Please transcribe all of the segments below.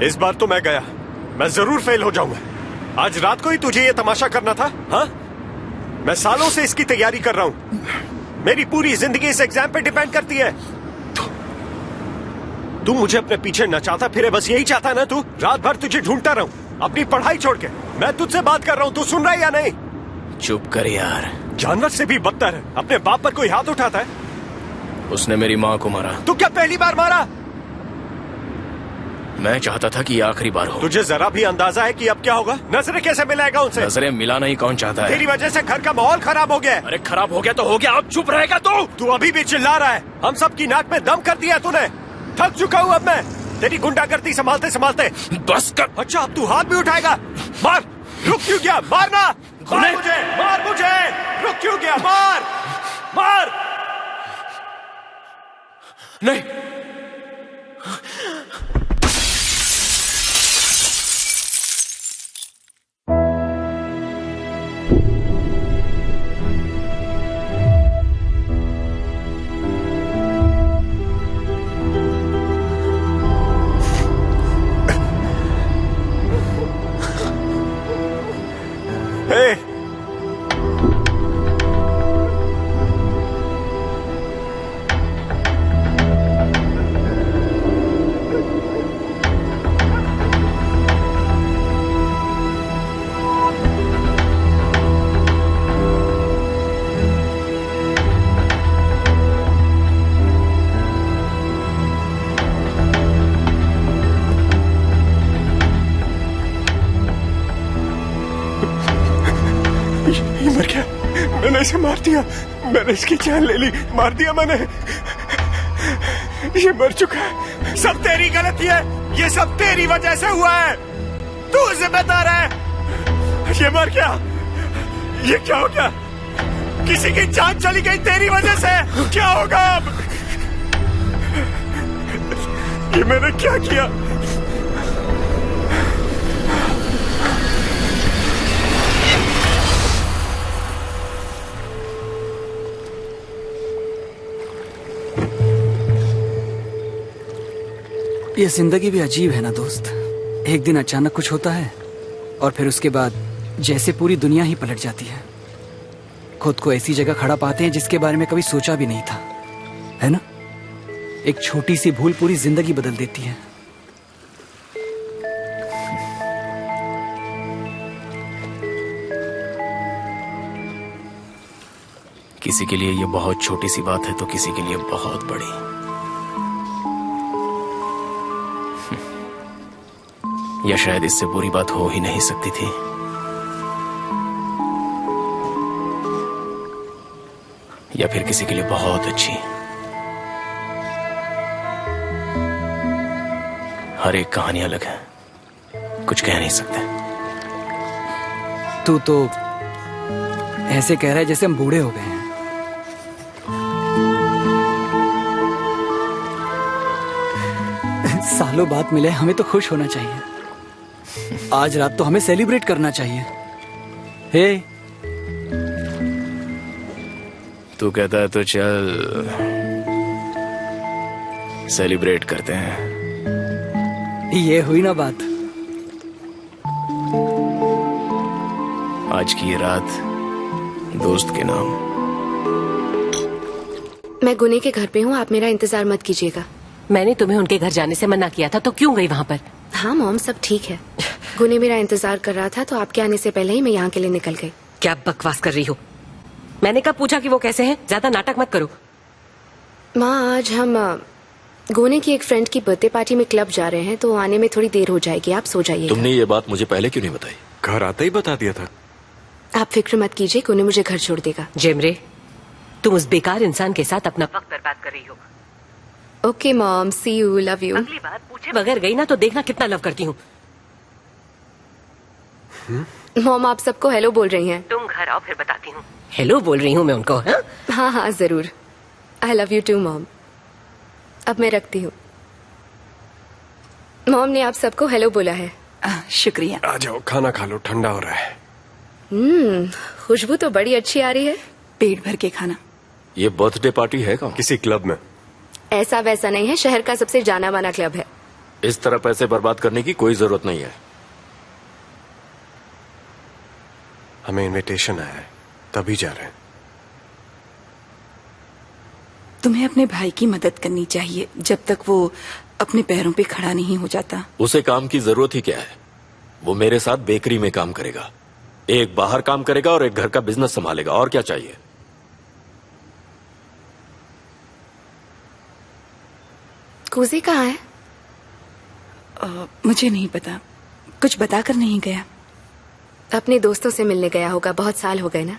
इस बार तो मैं गया, मैं जरूर फेल हो जाऊंगा। आज रात को ही तुझे ये तमाशा करना था? हाँ, मैं सालों से इसकी तैयारी कर रहा हूँ। मेरी पूरी जिंदगी इस एग्जाम पे डिपेंड करती है। तू मुझे अपने पीछे नचाता फिरे, बस यही चाहता ना तू? रात भर तुझे ढूंढता रहूं अपनी पढ़ाई छोड़ के। मैं तुझसे बात कर रहा हूँ, तू सुन रहा है या नहीं? चुप कर यार। जानवर से भी बदतर है। अपने बाप पर कोई हाथ उठाता है? उसने मेरी माँ को मारा। तू क्या पहली बार मारा? मैं चाहता था कि ये आखिरी बार हो। तुझे जरा भी अंदाजा है कि अब क्या होगा? नजरें कैसे मिलाएगा उनसे? नजरें मिलाना ही कौन चाहता है? तेरी वजह से घर का माहौल खराब हो गया है। अरे खराब हो गया तो हो गया, अब चुप रहेगा तू अभी भी चिल्ला रहा है। हम सब की नाक में दम कर दिया तूने। थक चुका हूँ अब मैं तेरी गुंडागर्दी संभालते संभालते। बस कर। अच्छा, अब तू हाथ भी उठाएगा? मार। रुक क्यों गया? मारना। मार मुझे, मार मुझे। रुक क्यों गया? मार, मार। नहीं। मर गया। मैंने इसे मार दिया। मैंने इसकी जान ले ली। मार दिया मैंने। ये मर चुका है। सब तेरी गलती है। ये सब तेरी वजह से हुआ है। तू जिम्मेदार है। ये मर गया। ये क्या हो गया? किसी की जान चली गई तेरी वजह से। क्या होगा अब? ये मैंने क्या किया? ये जिंदगी भी अजीब है ना दोस्त। एक दिन अचानक कुछ होता है और फिर उसके बाद जैसे पूरी दुनिया ही पलट जाती है। खुद को ऐसी जगह खड़ा पाते हैं जिसके बारे में कभी सोचा भी नहीं था, है ना? एक छोटी सी भूल पूरी जिंदगी बदल देती है। किसी के लिए ये बहुत छोटी सी बात है तो किसी के लिए बहुत बड़ी। या शायद इससे बुरी बात हो ही नहीं सकती थी। या फिर किसी के लिए बहुत अच्छी। हर एक कहानी अलग है, कुछ कह नहीं सकते। तू तो ऐसे कह रहा है जैसे हम बूढ़े हो गए हैं। सालों बाद मिले, हमें तो खुश होना चाहिए। आज रात तो हमें सेलिब्रेट करना चाहिए। हे, तू कहता है तो चल सेलिब्रेट करते हैं। ये हुई ना बात। आज की ये रात दोस्त के नाम। मैं गुने के घर पे हूँ, आप मेरा इंतजार मत कीजिएगा। मैंने तुम्हें उनके घर जाने से मना किया था, तो क्यों गई वहाँ पर? हाँ मॉम, सब ठीक है। गुने मेरा इंतजार कर रहा था तो आपके आने से पहले ही मैं यहाँ के लिए निकल गई। क्या बकवास कर रही हो? मैंने कब पूछा कि वो कैसे हैं? ज्यादा नाटक मत करो। माँ, आज हम गुने की एक फ्रेंड की बर्थडे पार्टी में क्लब जा रहे हैं, तो आने में थोड़ी देर हो जाएगी। आप सो जाइए। तुमने ये बात मुझे पहले क्यों नहीं बताई? घर आते ही बता दिया था। आप फिक्र मत कीजिए, गुने मुझे घर छोड़ देगा। जेमरे, तुम उस बेकार इंसान के साथ अपना वक्त बर्बाद कर रही हो। Okay mom, see you, love you. अगली बार पूछे बगैर गई ना तो देखना कितना लव करती हूँ। मॉम, आप सबको हेलो बोल रही हैं। तुम घर आओ फिर बताती हूँ। हेलो बोल रही हूँ मैं उनको। हाँ हाँ जरूर। I love you too mom. अब मैं रखती हूँ। मॉम ने आप सबको हेलो बोला है। शुक्रिया। आ जाओ, खाना खा लो, ठंडा हो रहा है। खुशबू तो बड़ी अच्छी आ रही है। पेट भर के खाना। ये बर्थडे पार्टी है कहाँ? किसी क्लब में। ऐसा वैसा नहीं है, शहर का सबसे जाना माना क्लब है। इस तरह पैसे बर्बाद करने की कोई जरूरत नहीं है। हमें इनविटेशन आया है, तभी जा रहे हैं। तुम्हें अपने भाई की मदद करनी चाहिए जब तक वो अपने पैरों पे खड़ा नहीं हो जाता। उसे काम की जरूरत ही क्या है? वो मेरे साथ बेकरी में काम करेगा, एक बाहर काम करेगा और एक घर का बिजनेस संभालेगा। और क्या चाहिए? कूजी कहाँ है? मुझे नहीं पता, कुछ बताकर नहीं गया। अपने दोस्तों से मिलने गया होगा, बहुत साल हो गए ना।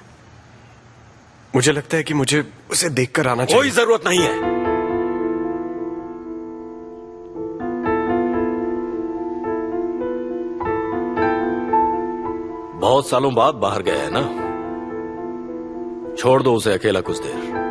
मुझे लगता है कि मुझे उसे देखकर आना चाहिए। कोई जरूरत नहीं है। बहुत सालों बाद बाहर गया है ना, छोड़ दो उसे अकेला कुछ देर।